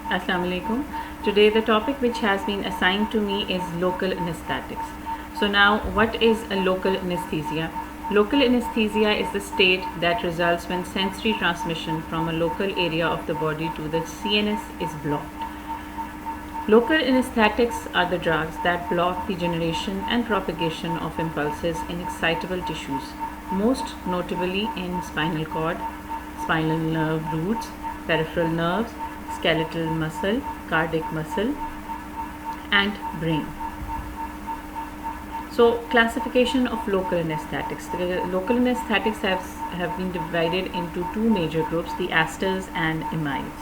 Assalamu alaikum. Today the topic which has been assigned to me is local anesthetics. So now what is a local anesthesia? Local anesthesia is the state that results when sensory transmission from a local area of the body to the CNS is blocked. Local anesthetics are the drugs that block the generation and propagation of impulses in excitable tissues, most notably in spinal cord, spinal nerve roots, peripheral nerves, skeletal muscle, cardiac muscle, and brain. So, classification of local anesthetics. The local anesthetics have been divided into two major groups, the asters and amides.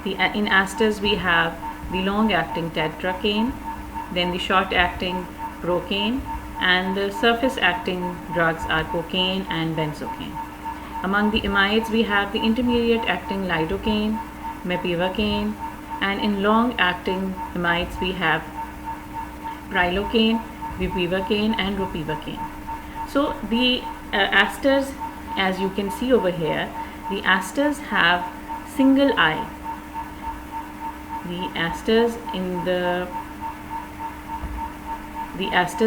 In asters, we have the long-acting tetracaine, then the short-acting procaine, and the surface-acting drugs are cocaine and benzocaine. Among the amides, we have the intermediate-acting lidocaine, mepivacaine, and in long-acting amides, we have prilocaine, bupivacaine, and ropivacaine. So the asters, as you can see over here, the asters have single eye. The asters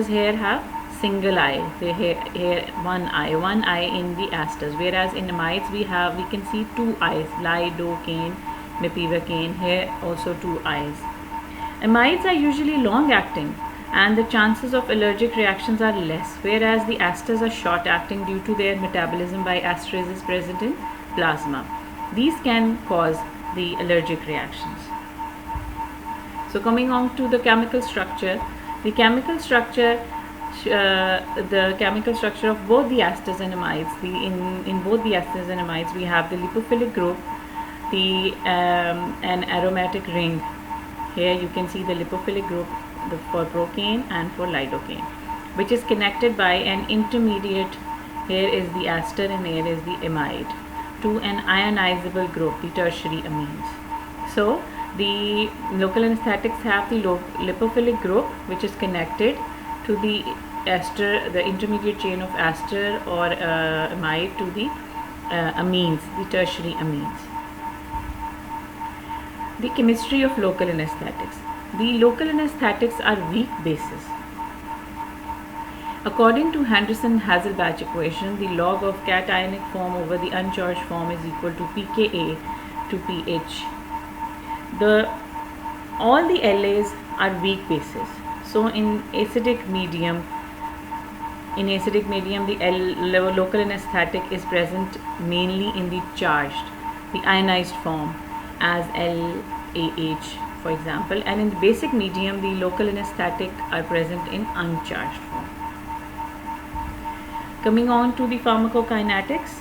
here have single eye. They here one eye in the asters. Whereas in amides we can see two eyes, lidocaine, mepivacaine. Here also two eyes. Amides are usually long acting, and the chances of allergic reactions are less, whereas the asters are short acting due to their metabolism by asterases present in plasma. These can cause the allergic reactions. So coming on to the chemical structure, the chemical structure of both the asters and amides. In both the asters and amides, we have the lipophilic group, an aromatic ring. Here you can see the lipophilic group for procaine and for lidocaine, which is connected by an intermediate. Here is the aster and here is the amide, to an ionizable group, the tertiary amines. So the local anesthetics have the lipophilic group, which is connected to the ester, the intermediate chain of aster or amide, to the amines, the tertiary amines. The chemistry of local anesthetics. The local anesthetics are weak bases. According to Henderson-Hasselbalch equation, the log of cationic form over the uncharged form is equal to pKa to pH. All the LAs are weak bases. So in acidic medium, the local anesthetic is present mainly in the charged, the ionized form, as LAH, for example, and in the basic medium, the local anesthetic are present in uncharged form. Coming on to the pharmacokinetics,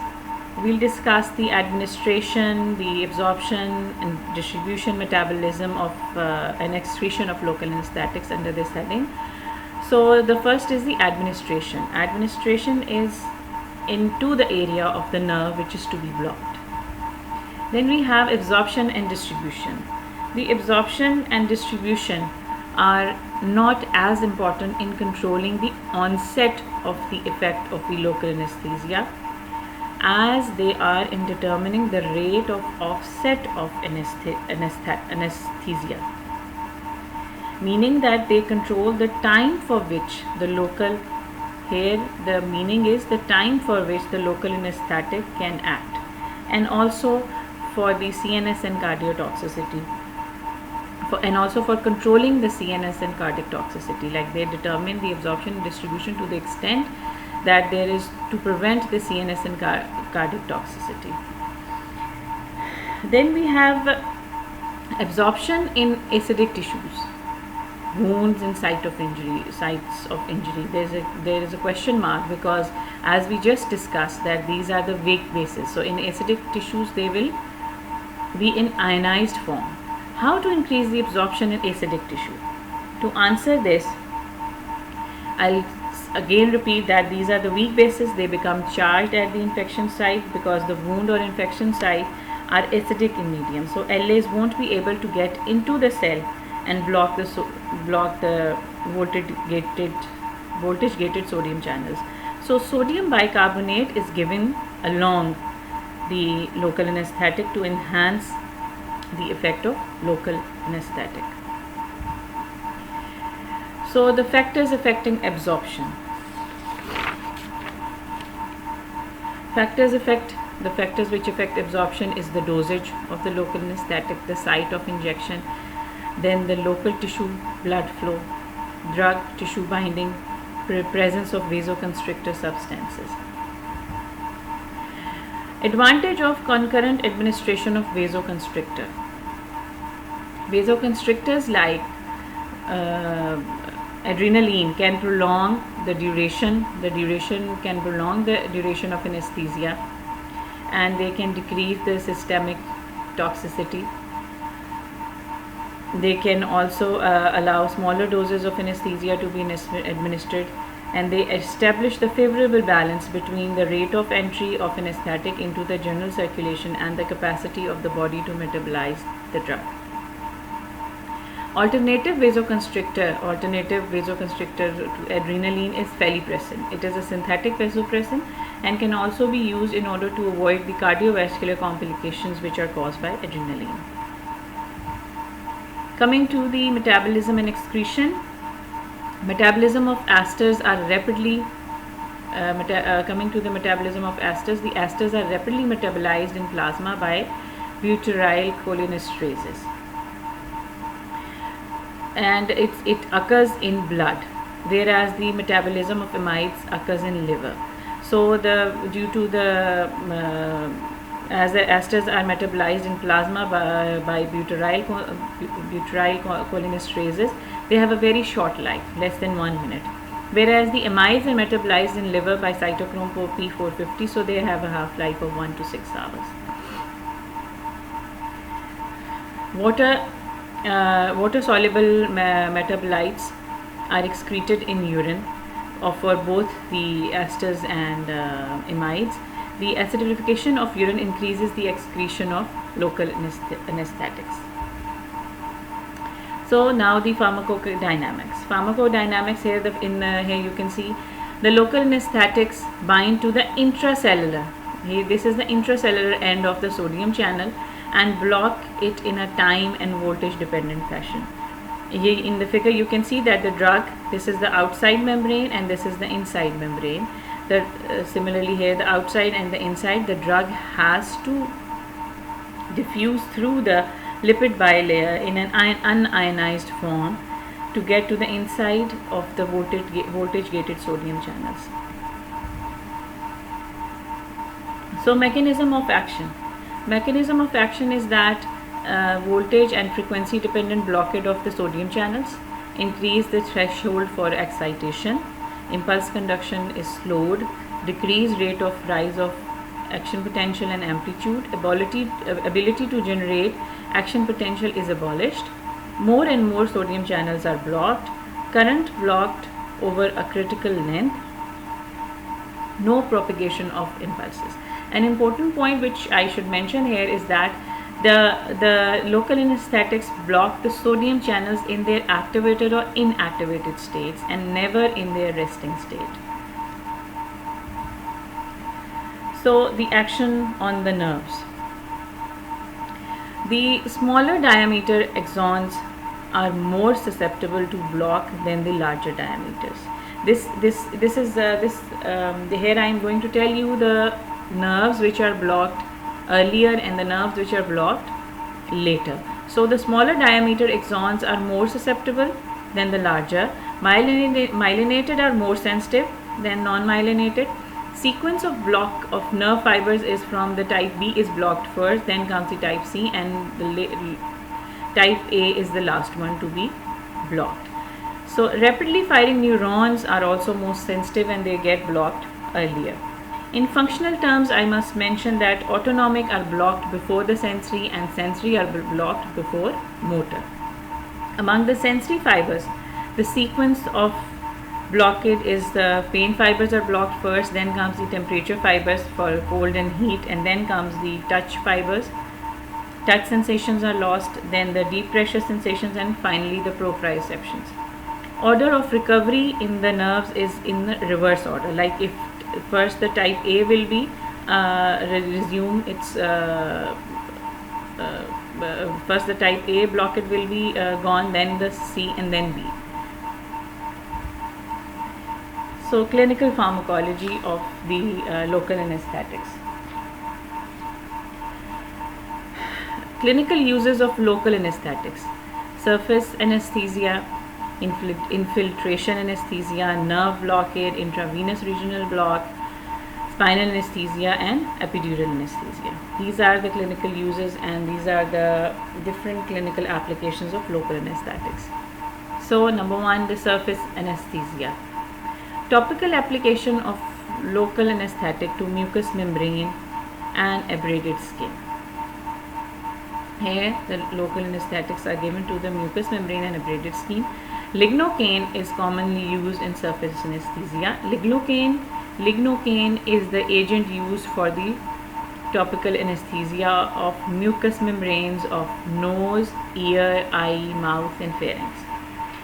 we'll discuss the administration, the absorption and distribution, metabolism of and excretion of local anesthetics under this heading. So the first is the administration. Administration is into the area of the nerve which is to be blocked. Then we have absorption and distribution. The absorption and distribution are not as important in controlling the onset of the effect of the local anesthesia as they are in determining the rate of offset of anesthesia, meaning that they control the time for which the local, here the meaning is the time for which the local anesthetic can act, and also for the CNS and cardiotoxicity, and also for controlling the CNS and cardiac toxicity. Like they determine the absorption and distribution to the extent that there is to prevent the CNS and cardiac toxicity. Then we have absorption in acidic tissues, wounds and sites of injury. There is a question mark because, as we just discussed, that these are the weak bases. So in acidic tissues, they will be in ionized form. How to increase the absorption in acidic tissue? To answer this, I'll again repeat that these are the weak bases. They become charged at the infection site because the wound or infection site are acidic in medium. So LAs won't be able to get into the cell and block the voltage gated sodium channels. So sodium bicarbonate is given along the local anesthetic to enhance the effect of local anesthetic. So the factors affecting absorption. The factors which affect absorption is the dosage of the local anesthetic, the site of injection, then the local tissue blood flow, drug tissue binding, presence of vasoconstrictor substances. Advantage of concurrent administration of vasoconstrictor. Vasoconstrictors like adrenaline can prolong the duration of anesthesia, and they can decrease the systemic toxicity. They can also allow smaller doses of anesthesia to be administered, and they establish the favorable balance between the rate of entry of anesthetic into the general circulation and the capacity of the body to metabolize the drug. Alternative vasoconstrictor to adrenaline is felipressin. It is a synthetic vasopressin and can also be used in order to avoid the cardiovascular complications which are caused by adrenaline. Coming to the metabolism and excretion, metabolism of esters are rapidly the esters are rapidly metabolized in plasma by butyryl cholinesterases, and it occurs in blood, whereas the metabolism of amides occurs in liver. So as the esters are metabolized in plasma by butyryl cholinesterases, they have a very short life, less than 1 minute, whereas the amides are metabolized in liver by cytochrome P450, so they have a half-life of 1 to 6 hours. Water-soluble metabolites are excreted in urine for both the esters and amides. The acidification of urine increases the excretion of local anesthetics. So now the pharmacodynamics. Here you can see the local anesthetics bind to the intracellular. This is the intracellular end of the sodium channel and block it in a time and voltage dependent fashion. Here in the figure you can see that the drug, this is the outside membrane and this is the inside membrane. Similarly here, the outside and the inside, the drug has to diffuse through the lipid bilayer in an unionized form to get to the inside of the voltage gated sodium channels. So mechanism of action is that voltage and frequency dependent blockade of the sodium channels, increase the threshold for excitation, impulse conduction is slowed, decreased rate of rise of action potential and amplitude, ability to generate action potential is abolished, more and more sodium channels are blocked, current blocked over a critical length, no propagation of impulses. An important point which I should mention here is that the local anesthetics block the sodium channels in their activated or inactivated states and never in their resting state. So the action on the nerves. The smaller diameter axons are more susceptible to block than the larger diameters. Here I am going to tell you the nerves which are blocked earlier and the nerves which are blocked later. So the smaller diameter axons are more susceptible than the larger. Myelinated are more sensitive than non-myelinated. Sequence of block of nerve fibers is from the type B is blocked first, then comes the type C, and the type A is the last one to be blocked. So rapidly firing neurons are also most sensitive and they get blocked earlier. In functional terms, I must mention that autonomic are blocked before the sensory and sensory are blocked before motor. Among the sensory fibers, the sequence of blockade is the pain fibers are blocked first, then comes the temperature fibers for cold and heat, and then comes the touch fibers. Touch sensations are lost, then the deep pressure sensations, and finally the proprioceptions. Order of recovery in the nerves is in the reverse order. Like if first the type A will be resume its first the type A blockade will be gone, then the C, and then B. So clinical pharmacology of the local anesthetics. Clinical uses of local anesthetics: surface anesthesia, infiltration anesthesia, nerve blockade, intravenous regional block, spinal anesthesia, and epidural anesthesia. These are the clinical uses, and these are the different clinical applications of local anesthetics. So number 1, the surface anesthesia. Topical application of local anesthetic to mucous membrane and abraded skin. Here the local anesthetics are given to the mucous membrane and abraded skin. Lignocaine is commonly used in surface anesthesia. Lignocaine is the agent used for the topical anesthesia of mucous membranes of nose, ear, eye, mouth, and pharynx.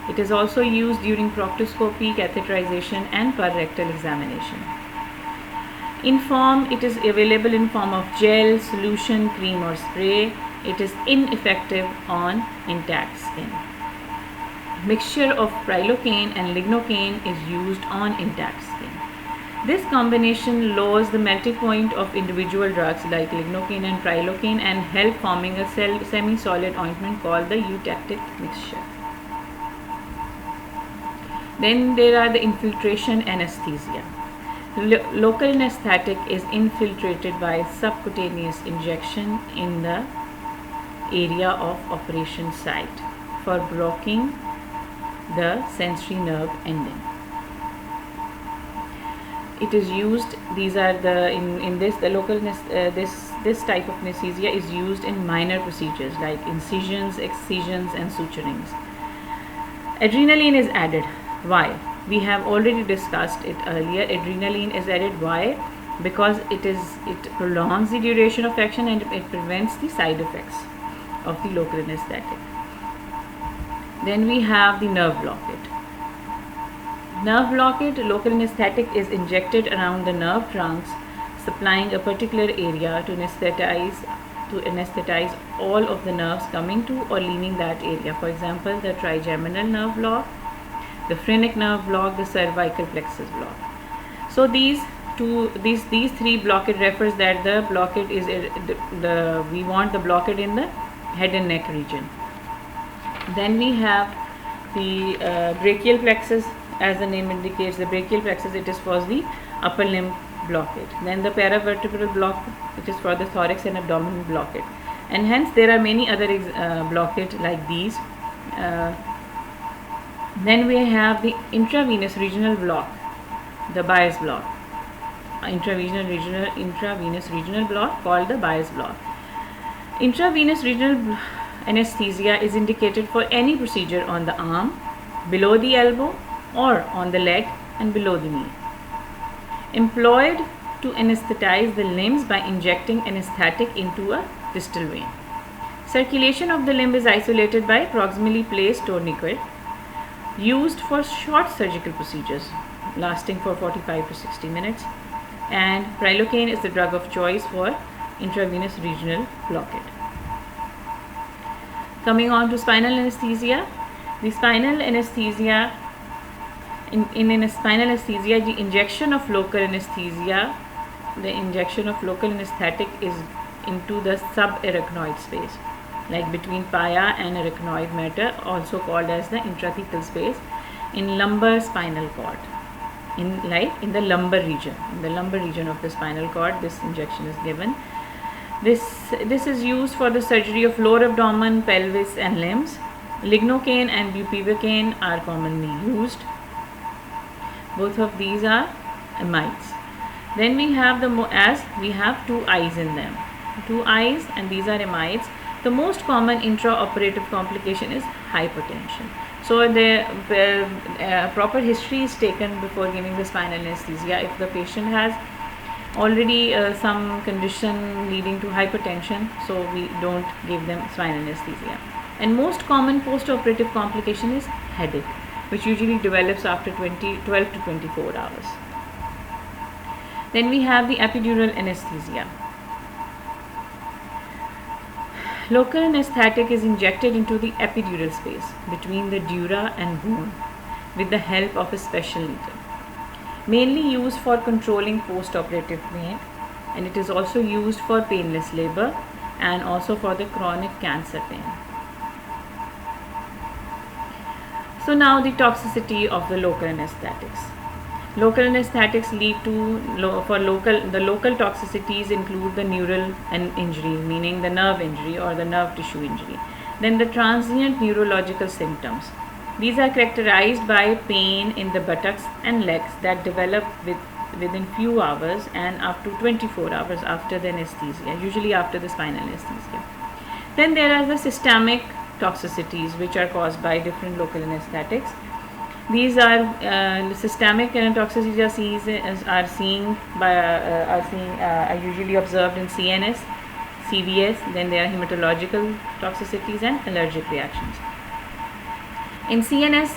It is also used during proctoscopy, catheterization, and per rectal examination. In form, it is available in form of gel, solution, cream, or spray. It is ineffective on intact skin. Mixture of prilocaine and lignocaine is used on intact skin. This combination lowers the melting point of individual drugs like lignocaine and prilocaine and help forming a semi-solid ointment called the eutectic mixture. Then there are the infiltration anesthesia. Local anesthetic is infiltrated by subcutaneous injection in the area of operation site for blocking the sensory nerve ending. It is used, these are the in this the local this type of anesthesia is used in minor procedures like incisions, excisions, and suturings. Adrenaline is added. Why? We have already discussed it earlier. Adrenaline is added. Why? Because it prolongs the duration of action and it prevents the side effects of the local anesthetic. Then we have the nerve blockade. Nerve blockade, local anesthetic is injected around the nerve trunks, supplying a particular area to anesthetize all of the nerves coming to or leaving that area. For example, the trigeminal nerve block, the phrenic nerve block, the cervical plexus block. So these three blockade refers that the blockade is we want the blockade in the head and neck region. Then we have the brachial plexus. As the name indicates, the brachial plexus, it is for the upper limb blockade. Then the paravertebral block, which is for the thorax and abdominal blockade. And hence there are many other blockade like these. Then we have the intravenous regional block, the bias block. Intravenous regional block called the bias block. Intravenous regional anesthesia is indicated for any procedure on the arm, below the elbow, or on the leg and below the knee. Employed to anesthetize the limbs by injecting anesthetic into a distal vein. Circulation of the limb is isolated by proximally placed tourniquet, used for short surgical procedures lasting for 45 to 60 minutes. And prilocaine is the drug of choice for intravenous regional blockade. Coming on to spinal anesthesia. The spinal anesthesia, in a spinal anesthesia, the injection of local anesthetic is into the subarachnoid space, like between pia and arachnoid mater, also called as the intrathecal space, in lumbar spinal cord, in the lumbar region of the spinal cord. This injection is given. This is used for the surgery of lower abdomen, pelvis, and limbs. Lignocaine and bupivacaine are commonly used. Both of these are amides. Then we have we have two eyes in them. Two eyes, and these are amides. The most common intraoperative complication is hypertension. So the proper history is taken before giving the spinal anesthesia. If the patient has already some condition leading to hypertension, so we don't give them spinal anesthesia. And most common post-operative complication is headache, which usually develops after 12 to 24 hours. Then we have the epidural anesthesia. Local anesthetic is injected into the epidural space between the dura and bone with the help of a special needle. Mainly used for controlling post-operative pain, and it is also used for painless labor and also for the chronic cancer pain. So now the toxicity of the local anesthetics. Local anesthetics lead to the local toxicities include the neural injury, meaning the nerve injury or the nerve tissue injury. Then the transient neurological symptoms. These are characterized by pain in the buttocks and legs that develop within few hours and up to 24 hours after the anesthesia, usually after the spinal anesthesia. Then there are the systemic toxicities which are caused by different local anesthetics. These are systemic toxicities are usually observed in CNS, CVS. Then there are hematological toxicities and allergic reactions. In CNS,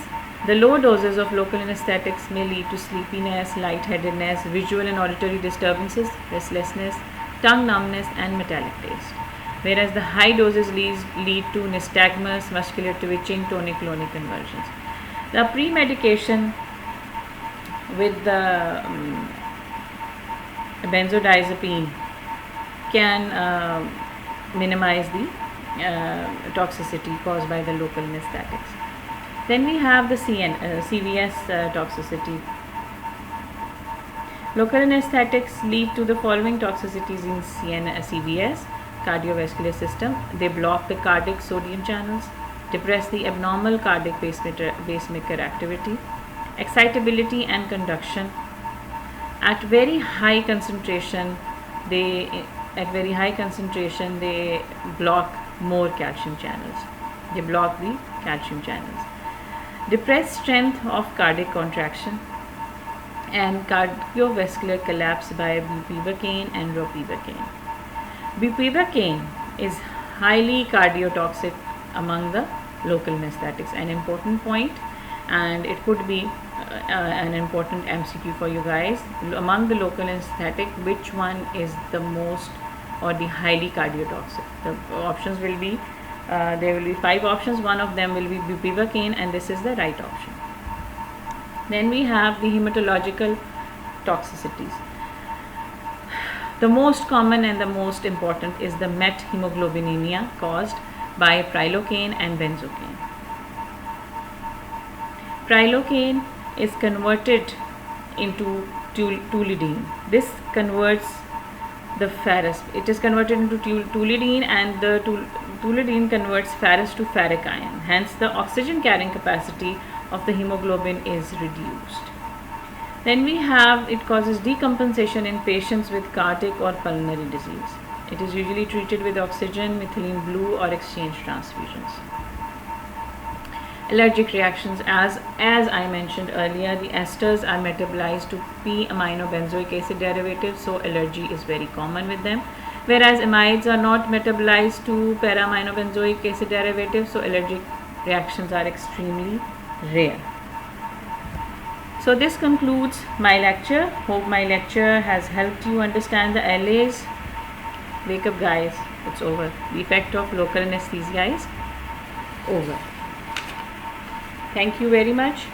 the low doses of local anesthetics may lead to sleepiness, lightheadedness, visual and auditory disturbances, restlessness, tongue numbness, and metallic taste. Whereas the high doses lead to nystagmus, muscular twitching, tonic-clonic conversions. The pre-medication with the benzodiazepine can minimize the toxicity caused by the local anesthetics. Then we have the CVS toxicity. Local anesthetics lead to the following toxicities in CVS, cardiovascular system. They block the cardiac sodium channels, depress the abnormal cardiac pacemaker activity, excitability and conduction. At very high concentration, they block more calcium channels. They block the calcium channels. Depressed strength of cardiac contraction and cardiovascular collapse by bupivacaine and ropivacaine. Bupivacaine is highly cardiotoxic among the local anesthetics, an important point, and it could be an important MCQ for you guys. Among the local anesthetic, which one is the most or the highly cardiotoxic? The options will be there will be 5 options. One of them will be bupivacaine, and this is the right option. Then we have the hematological toxicities. The most common and the most important is the methemoglobinemia caused by prilocaine and benzocaine. Prilocaine is converted into toluidine. This converts the ferrous. It is converted into toluidine, and the toluidine converts ferrous to ferric ion. Hence, the oxygen carrying capacity of the hemoglobin is reduced. Then we have, it causes decompensation in patients with cardiac or pulmonary disease. It is usually treated with oxygen, methylene blue, or exchange transfusions. Allergic reactions, as I mentioned earlier, the esters are metabolized to p-aminobenzoic acid derivatives, so allergy is very common with them. Whereas amides are not metabolized to para-aminobenzoic acid derivatives, so allergic reactions are extremely rare. So this concludes my lecture. Hope my lecture has helped you understand the LAs. Wake up guys, it's over. The effect of local anesthesia is over. Thank you very much.